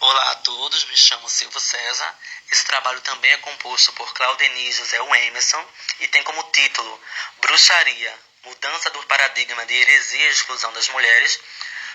Olá a todos, me chamo Silvio César. Esse trabalho também é composto por Claudeni e José Emerson e tem como título Bruxaria, mudança do paradigma de heresia e exclusão das mulheres.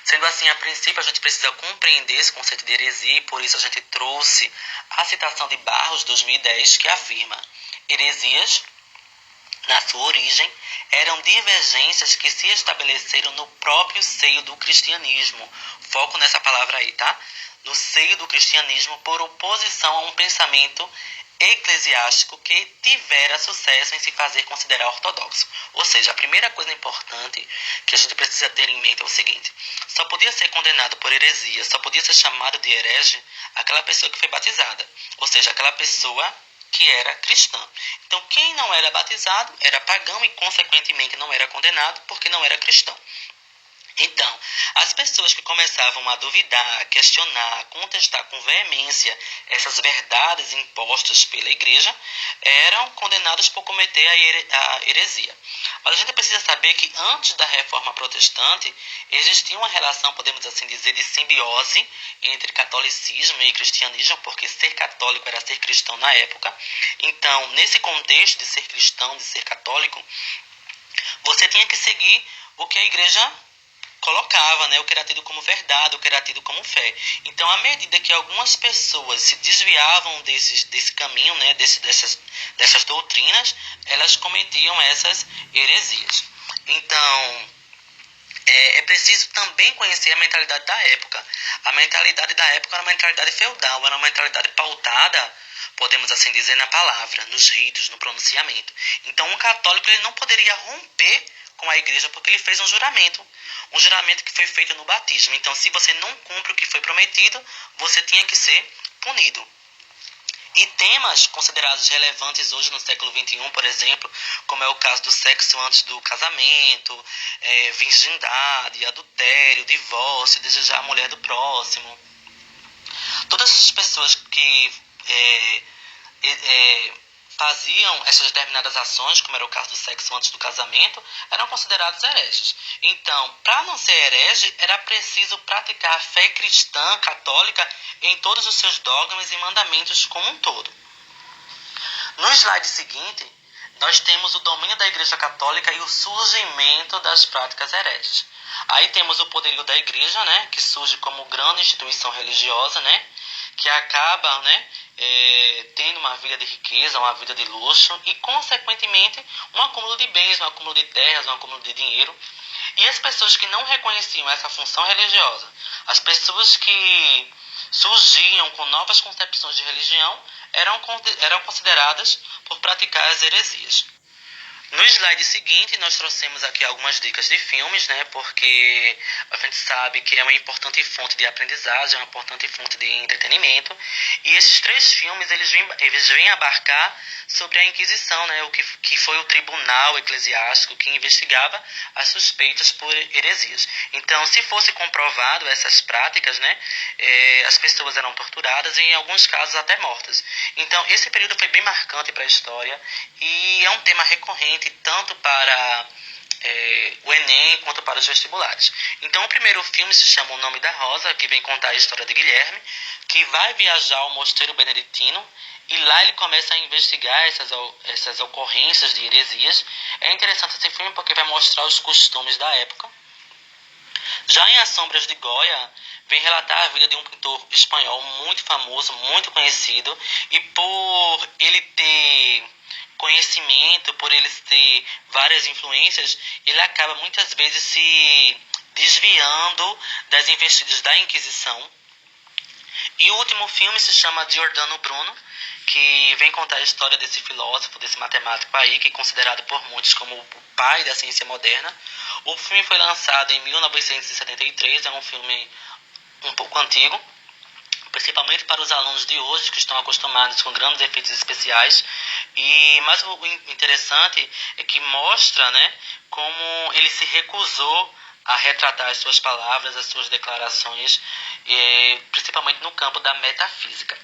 Sendo assim, a princípio a gente precisa compreender esse conceito de heresia e por isso a gente trouxe a citação de Barros, 2010, que afirma: heresias, na sua origem, eram divergências que se estabeleceram no próprio seio do cristianismo. Foco nessa palavra aí, tá? No seio do cristianismo, por oposição a um pensamento eclesiástico que tivera sucesso em se fazer considerar ortodoxo. Ou seja, a primeira coisa importante que a gente precisa ter em mente é o seguinte: só podia ser condenado por heresia, só podia ser chamado de herege aquela pessoa que foi batizada. Ou seja, aquela pessoa que era cristã. Então, quem não era batizado era pagão e, consequentemente, não era condenado porque não era cristão. Então, as pessoas que começavam a duvidar, a questionar, a contestar com veemência essas verdades impostas pela igreja eram condenadas por cometer a heresia. Mas a gente precisa saber que antes da reforma protestante existia uma relação, podemos assim dizer, de simbiose entre catolicismo e cristianismo, porque ser católico era ser cristão na época. Então, nesse contexto de ser cristão, de ser católico, você tinha que seguir o que a igreja colocava, né, o que era tido como verdade, o que era tido como fé. Então, à medida que algumas pessoas se desviavam desse caminho, né, dessas doutrinas, elas cometiam essas heresias. Então, é preciso também conhecer a mentalidade da época. A mentalidade da época era uma mentalidade feudal, era uma mentalidade pautada, podemos assim dizer, na palavra, nos ritos, no pronunciamento. Então, um católico ele não poderia romper com a igreja porque ele fez um juramento que foi feito no batismo. Então, se você não cumpre o que foi prometido, você tinha que ser punido. E temas considerados relevantes hoje no século XXI, por exemplo, como é o caso do sexo antes do casamento, virgindade, adultério, divórcio, desejar a mulher do próximo. Todas essas pessoas que faziam essas determinadas ações, como era o caso do sexo antes do casamento, eram considerados hereges. Então, para não ser herege, era preciso praticar a fé cristã católica em todos os seus dogmas e mandamentos como um todo. No slide seguinte, nós temos o domínio da Igreja Católica e o surgimento das práticas hereges. Aí temos o poderio da Igreja, né, que surge como grande instituição religiosa, né, que acaba, né, tendo uma vida de riqueza, uma vida de luxo e, consequentemente, um acúmulo de bens, um acúmulo de terras, um acúmulo de dinheiro. E as pessoas que não reconheciam essa função religiosa, as pessoas que surgiam com novas concepções de religião, eram consideradas por praticar as heresias. No slide seguinte, nós trouxemos aqui algumas dicas de filmes, né? Porque a gente sabe que é uma importante fonte de aprendizagem, uma importante fonte de entretenimento. E esses três filmes, eles vêm abarcar sobre a Inquisição, né? Que foi o tribunal eclesiástico que investigava as suspeitas por heresias. Então, se fosse comprovado essas práticas, né? As pessoas eram torturadas e, em alguns casos, até mortas. Então, esse período foi bem marcante para a história e é um tema recorrente tanto para o Enem quanto para os vestibulares. Então, o primeiro filme se chama O Nome da Rosa, que vem contar a história de Guilherme, que vai viajar ao mosteiro beneditino e lá ele começa a investigar essas ocorrências de heresias. É interessante esse filme porque vai mostrar os costumes da época. Já em As Sombras de Goya, vem relatar a vida de um pintor espanhol muito famoso, muito conhecido, e por ele ter conhecimento, por ele ter várias influências, ele acaba muitas vezes se desviando das investidas da Inquisição. E o último filme se chama Giordano Bruno, que vem contar a história desse filósofo, desse matemático aí, que é considerado por muitos como o pai da ciência moderna. O filme foi lançado em 1973, é um filme um pouco antigo, principalmente para os alunos de hoje que estão acostumados com grandes efeitos especiais. Mas o interessante é que mostra, né, como ele se recusou a retratar as suas palavras, as suas declarações, principalmente no campo da metafísica.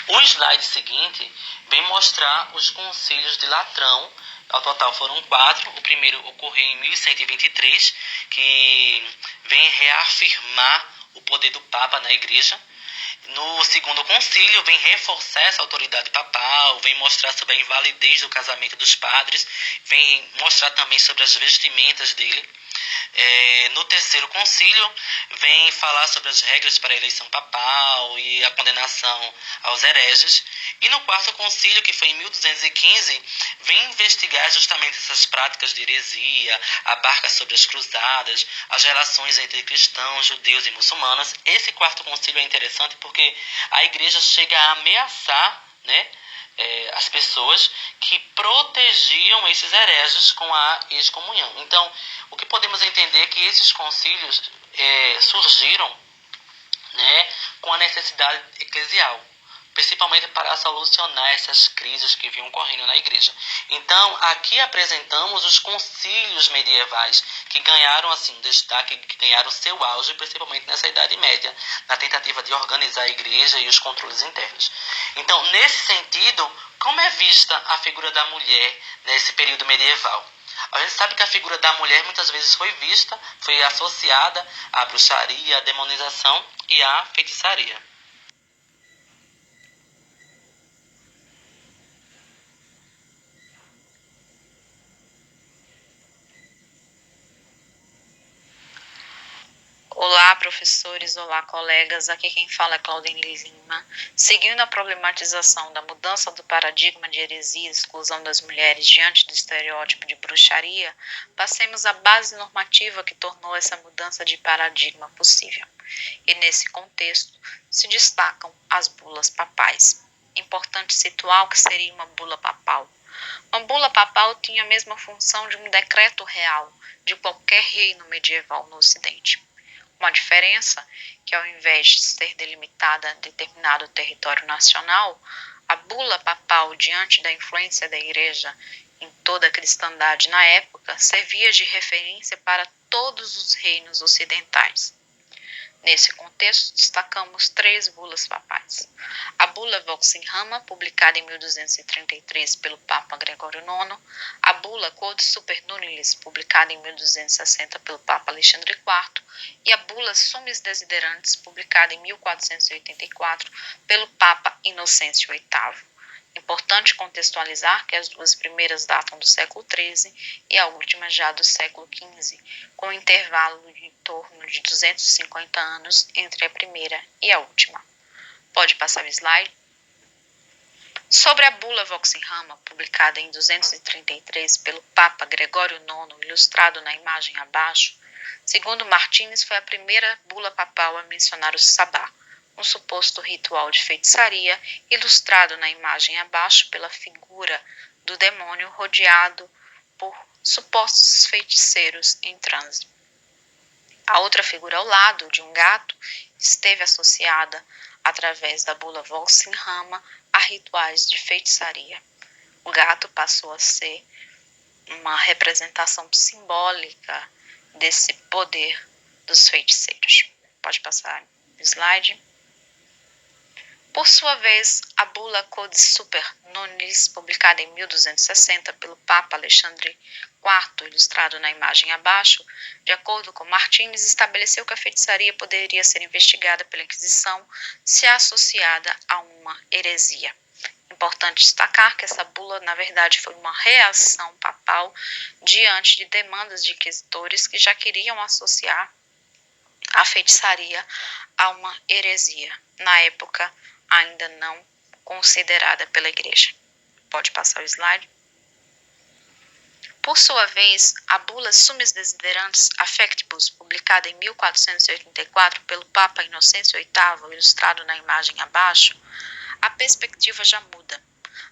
O slide seguinte vem mostrar os concílios de Latrão. Ao total foram 4. O primeiro ocorreu em 1123, que vem reafirmar o poder do Papa na Igreja. No segundo concílio, vem reforçar essa autoridade papal, vem mostrar sobre a invalidez do casamento dos padres, vem mostrar também sobre as vestimentas dele. No terceiro concílio, vem falar sobre as regras para a eleição papal e a condenação aos hereges. E no quarto concílio, que foi em 1215, vem investigar justamente essas práticas de heresia, abarca sobre as cruzadas, as relações entre cristãos, judeus e muçulmanos. Esse quarto concílio é interessante porque a igreja chega a ameaçar, né, as pessoas que protegiam esses hereges com a excomunhão. Então, o que podemos entender é que esses concílios surgiram, né, com a necessidade eclesial, principalmente para solucionar essas crises que vinham ocorrendo na igreja. Então, aqui apresentamos os concílios medievais, que ganharam assim destaque, que ganharam seu auge, principalmente nessa Idade Média, na tentativa de organizar a igreja e os controles internos. Então, nesse sentido, como é vista a figura da mulher nesse período medieval? A gente sabe que a figura da mulher muitas vezes foi associada à bruxaria, à demonização e à feitiçaria. Olá, professores, olá, colegas. Aqui quem fala é Claudine Lima. Seguindo a problematização da mudança do paradigma de heresia e exclusão das mulheres diante do estereótipo de bruxaria, passemos à base normativa que tornou essa mudança de paradigma possível. E nesse contexto se destacam as bulas papais. Importante situar o que seria uma bula papal. Uma bula papal tinha a mesma função de um decreto real de qualquer reino medieval no Ocidente. Uma diferença que, ao invés de ser delimitada a determinado território nacional, a bula papal, diante da influência da Igreja em toda a cristandade na época, servia de referência para todos os reinos ocidentais. Nesse contexto, destacamos 3 bulas papais. A bula Vox in Rama, publicada em 1233 pelo Papa Gregório IX, a bula Quod Super Nullius, publicada em 1260 pelo Papa Alexandre IV, e a bula Summis Desiderantes, publicada em 1484 pelo Papa Inocêncio VIII. Importante contextualizar que as duas primeiras datam do século XIII e a última já do século XV, com um intervalo de em torno de 250 anos entre a primeira e a última. Pode passar o slide. Sobre a bula Vox in Rama, publicada em 233 pelo Papa Gregório IX, ilustrado na imagem abaixo, segundo Martínez, foi a primeira bula papal a mencionar o sabá, um suposto ritual de feitiçaria, ilustrado na imagem abaixo pela figura do demônio rodeado por supostos feiticeiros em transe. A outra figura ao lado, de um gato, esteve associada, através da bula Vox in Rama, a rituais de feitiçaria. O gato passou a ser uma representação simbólica desse poder dos feiticeiros. Pode passar o slide. Por sua vez, a bula Quod Super Nullius, publicada em 1260 pelo Papa Alexandre IV, ilustrado na imagem abaixo, de acordo com Martínez, estabeleceu que a feitiçaria poderia ser investigada pela Inquisição se associada a uma heresia. Importante destacar que essa bula, na verdade, foi uma reação papal diante de demandas de inquisitores que já queriam associar a feitiçaria a uma heresia, na época ainda não considerada pela Igreja. Pode passar o slide. Por sua vez, a bula Summis Desiderantes Affectibus, publicada em 1484 pelo Papa Inocêncio VIII, ilustrado na imagem abaixo, a perspectiva já muda.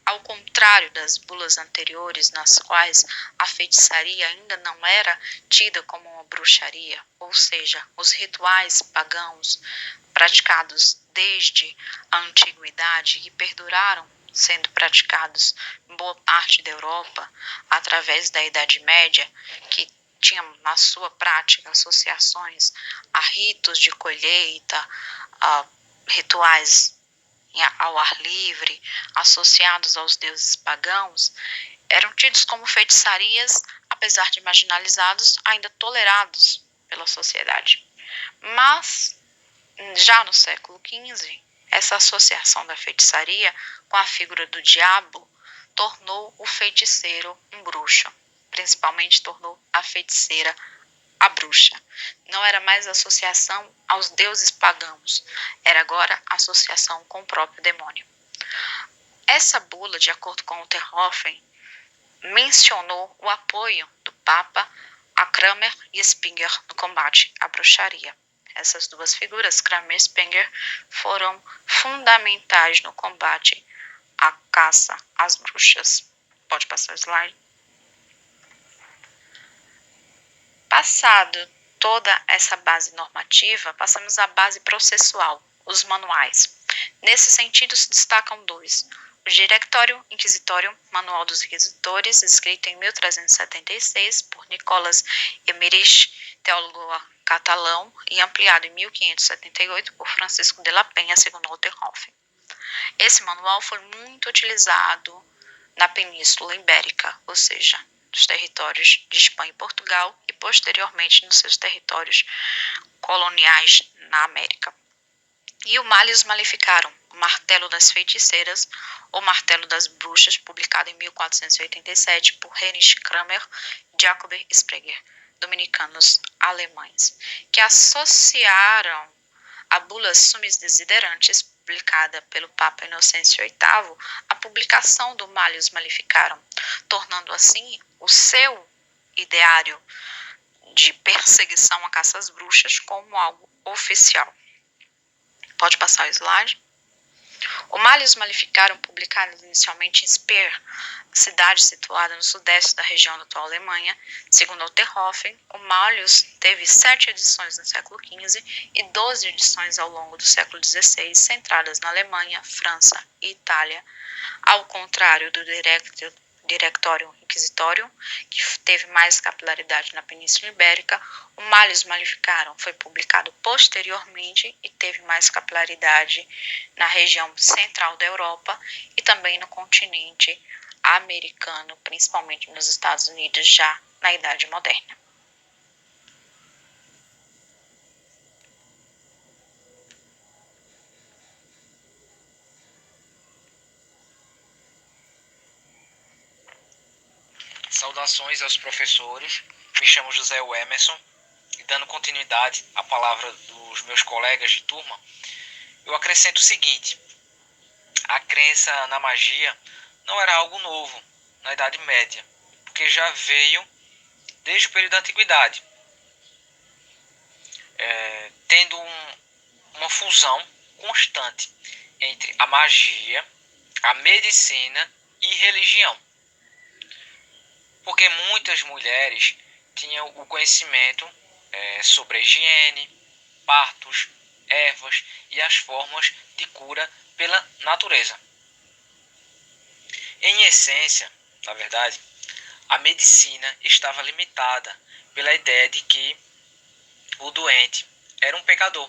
Ao contrário das bulas anteriores, nas quais a feitiçaria ainda não era tida como uma bruxaria, ou seja, os rituais pagãos praticados desde a antiguidade e perduraram sendo praticados em boa parte da Europa através da Idade Média, que tinha na sua prática associações a ritos de colheita, a rituais ao ar livre, associados aos deuses pagãos, eram tidos como feitiçarias, apesar de marginalizados, ainda tolerados pela sociedade. Mas Já no século XV, essa associação da feitiçaria com a figura do diabo tornou o feiticeiro um bruxo, principalmente tornou a feiticeira a bruxa. Não era mais associação aos deuses pagãos, era agora associação com o próprio demônio. Essa bula, de acordo com Unterhoffen, mencionou o apoio do Papa a Cranmer e Spenger no combate à bruxaria. Essas duas figuras, Cranmer e Spenger, foram fundamentais no combate à caça às bruxas. Pode passar o slide. Passado toda essa base normativa, passamos à base processual, os manuais. Nesse sentido, se destacam dois. O Directório Inquisitorium, Manual dos Inquisitores, escrito em 1376 por Nicolas Emmerich, teólogo catalão, e ampliado em 1578 por Francisco de la Penha, segundo Unterhoffen. Esse manual foi muito utilizado na Península Ibérica, ou seja, dos territórios de Espanha e Portugal e posteriormente nos seus territórios coloniais na América. E o Malleus Maleficarum, o Martelo das Feiticeiras, ou Martelo das Bruxas, publicado em 1487 por Heinrich Kramer e Jacob Sprenger, dominicanos alemães, que associaram a bula Summis Desiderantes, publicada pelo Papa Inocêncio VIII, à publicação do Malleus Maleficarum, tornando assim o seu ideário de perseguição à caça às bruxas como algo oficial. Pode passar o slide. O Malleus Maleficarum, publicado inicialmente em Speyer, cidade situada no sudeste da região da atual Alemanha, segundo Unterhoffen, o Malleus teve 7 edições no século XV e 12 edições ao longo do século XVI, centradas na Alemanha, França e Itália, ao contrário do Directorium Inquisitorium, que teve mais capilaridade na Península Ibérica. O Malleus Maleficarum foi publicado posteriormente e teve mais capilaridade na região central da Europa e também no continente americano, principalmente nos Estados Unidos, já na Idade Moderna. Saudações aos professores, me chamo José Emerson e dando continuidade à palavra dos meus colegas de turma, eu acrescento o seguinte: a crença na magia não era algo novo na Idade Média, porque já veio desde o período da Antiguidade, tendo uma fusão constante entre a magia, a medicina e religião. Porque muitas mulheres tinham o conhecimento sobre a higiene, partos, ervas e as formas de cura pela natureza. Em essência, na verdade, a medicina estava limitada pela ideia de que o doente era um pecador,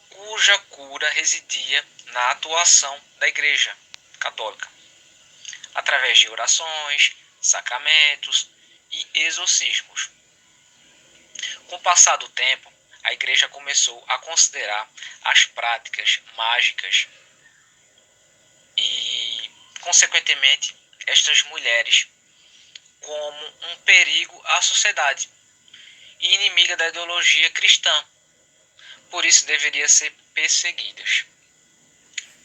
cuja cura residia na atuação da Igreja Católica, através de orações, sacramentos e exorcismos. Com o passar do tempo, a Igreja começou a considerar as práticas mágicas e, consequentemente, estas mulheres como um perigo à sociedade e inimiga da ideologia cristã. Por isso deveriam ser perseguidas.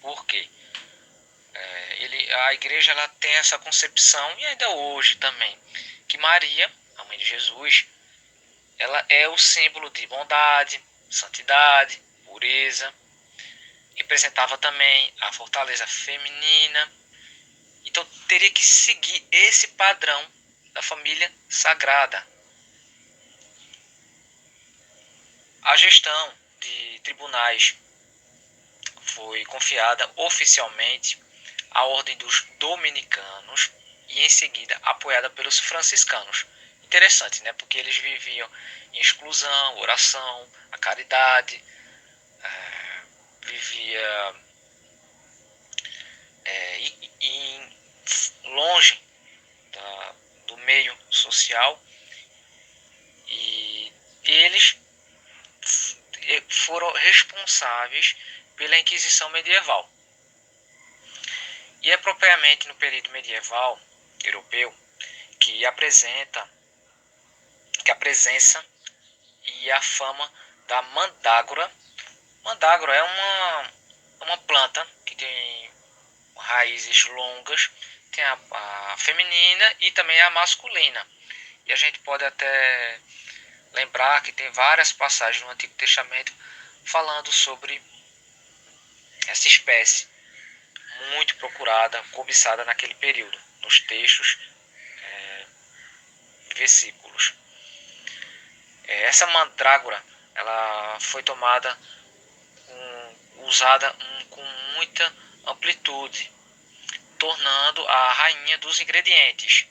Por quê? A Igreja ela tem essa concepção, e ainda hoje também, que Maria, a mãe de Jesus, ela é o símbolo de bondade, santidade, pureza. Representava também a fortaleza feminina. Então teria que seguir esse padrão da família sagrada. A gestão de tribunais foi confiada oficialmente à Ordem dos Dominicanos e em seguida apoiada pelos franciscanos. Interessante, né? Porque eles viviam em exclusão, oração, a caridade, vivia longe do meio social, e eles foram responsáveis pela Inquisição medieval. E é propriamente no período medieval europeu que a presença e a fama da mandágora. Mandágora é uma planta que tem raízes longas, tem a feminina e também a masculina. E a gente pode até lembrar que tem várias passagens no Antigo Testamento falando sobre essa espécie muito procurada, cobiçada naquele período, nos textos e versículos. Essa mandrágora, ela foi usada com muita amplitude, tornando a rainha dos ingredientes,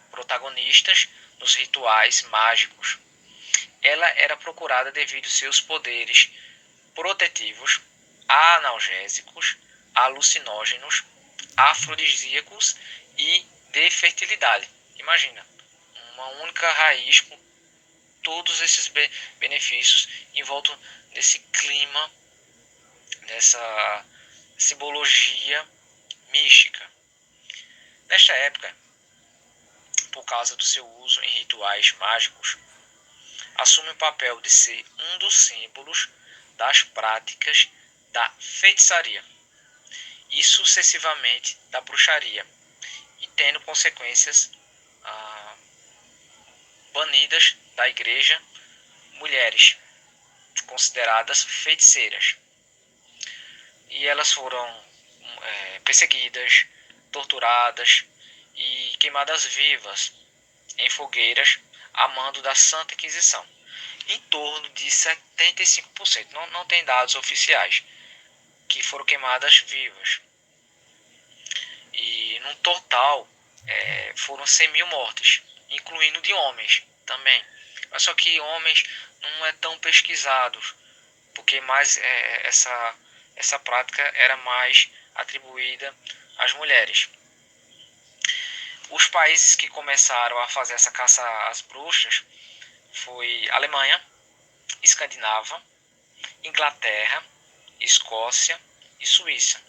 protagonistas nos rituais mágicos. Ela era procurada devido aos seus poderes protetivos, analgésicos, alucinógenos, afrodisíacos e de fertilidade. Imagina, uma única raiz com todos esses benefícios em volta desse clima, dessa simbologia mística. Nesta época, por causa do seu uso em rituais mágicos, assume o papel de ser um dos símbolos das práticas da feitiçaria e sucessivamente da bruxaria, e tendo consequências banidas da igreja mulheres consideradas feiticeiras. E elas foram perseguidas, torturadas e queimadas vivas em fogueiras a mando da Santa Inquisição. Em torno de 75%, não tem dados oficiais, que foram queimadas vivas. E no total foram 100.000 mortes, incluindo de homens também. Mas só que homens não é tão pesquisados, porque mais essa prática era mais atribuída às mulheres. Os países que começaram a fazer essa caça às bruxas foi Alemanha, Escandinava, Inglaterra, Escócia e Suíça.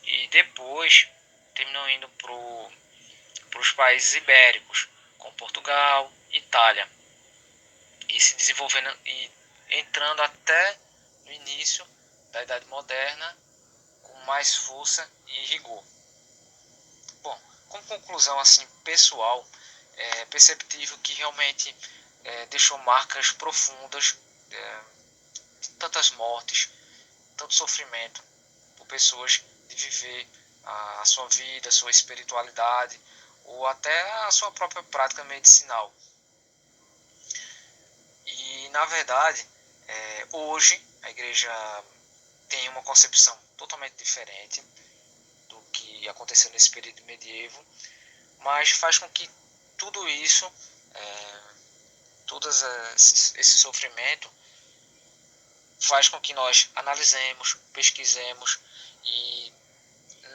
E depois terminou indo para os países ibéricos, como Portugal, Itália, e se desenvolvendo e entrando até no início da Idade Moderna com mais força e rigor. Bom, como conclusão assim pessoal, é perceptível que realmente deixou marcas profundas, de tantas mortes, tanto sofrimento, por pessoas de viver a sua vida, a sua espiritualidade, ou até a sua própria prática medicinal. E, na verdade, hoje a igreja tem uma concepção totalmente diferente do que aconteceu nesse período medievo, mas faz com que tudo isso, todo esse sofrimento, faz com que nós analisemos, pesquisemos e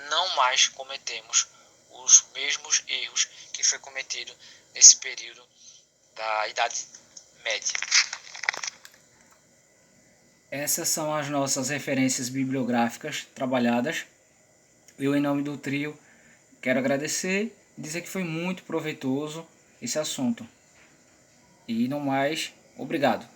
não mais cometemos os mesmos erros que foi cometido nesse período da Idade Média. Essas são as nossas referências bibliográficas trabalhadas. Eu, em nome do trio, quero agradecer e dizer que foi muito proveitoso esse assunto. E, no mais, obrigado.